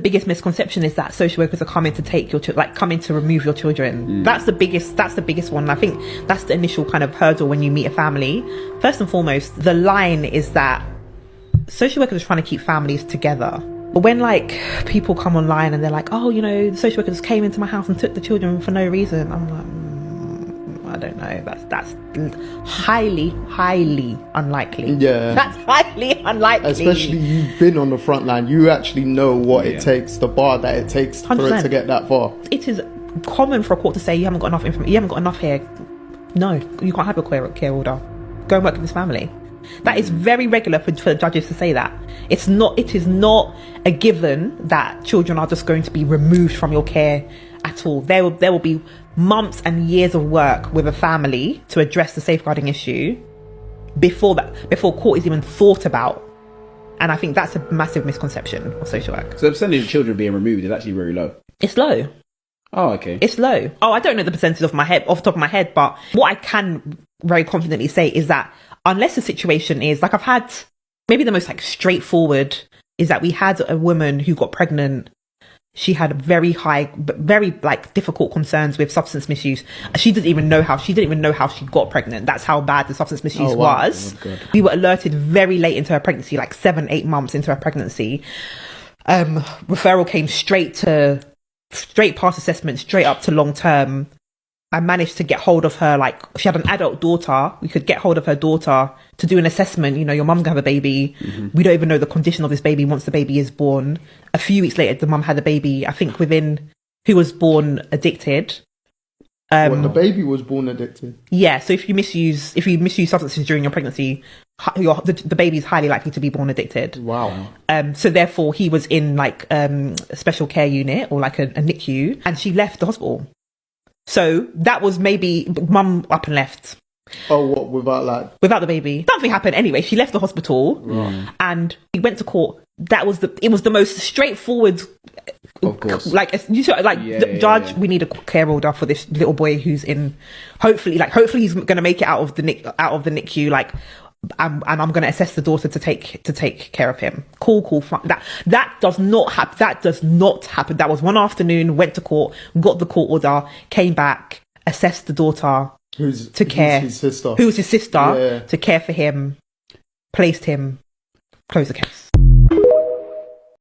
biggest misconception is that social workers are coming to take your coming to remove your children. That's the biggest one. I think that's the initial kind of hurdle when you meet a family. First and foremost, the line is that social workers are trying to keep families together. But when like people come online and they're like, oh, you know, the social workers came into my house and took the children for no reason, I'm like, I don't know. That's highly unlikely. Yeah, that's highly unlikely. Especially you've been on the front line. You actually know what it takes, the bar that it takes 100%. For it to get that far. It is common for a court to say you haven't got enough information. You haven't got enough here. No, you can't have a care order. Go and work with this family. That is very regular for judges to say that. It is not a given that children are just going to be removed from your care at all. There will be months and years of work with a family to address the safeguarding issue before court is even thought about. And I think that's a massive misconception of social work. So the percentage of children being removed is actually very low. It's low. Oh, okay. It's low. Oh, I don't know the percentage off the top of my head, but what I can very confidently say is that unless the situation is like, I've had maybe the most like straightforward is that we had a woman who got pregnant. She had very like difficult concerns with substance misuse. She didn't even know how she got pregnant. That's how bad the substance misuse was. Oh, we were alerted very late into her pregnancy, like 7-8 months into her pregnancy. Referral came straight past assessment, straight up to long term. I managed to get hold of her, like she had an adult daughter. We could get hold of her daughter to do an assessment. You know, your mum's gonna have a baby. Mm-hmm. We don't even know the condition of this baby once the baby is born. A few weeks later, the mum had a baby, I think who was born addicted. The baby was born addicted? Yeah, so if you misuse substances during your pregnancy, the baby is highly likely to be born addicted. Wow. So therefore he was in like a special care unit or like a NICU, and she left the hospital. So that was maybe mum up and left. Oh, what, without the baby? Something happened anyway. She left the hospital and we went to court. It was the most straightforward. Of course. Judge, we need a care order for this little boy who's in. Hopefully he's going to make it out of the NICU. Like, and I'm going to assess the daughter to take care of him. Cool. That does not happen. That was one afternoon. Went to court, got the court order, came back, assessed the daughter. Who's his sister. To care for him, placed him, closed the case.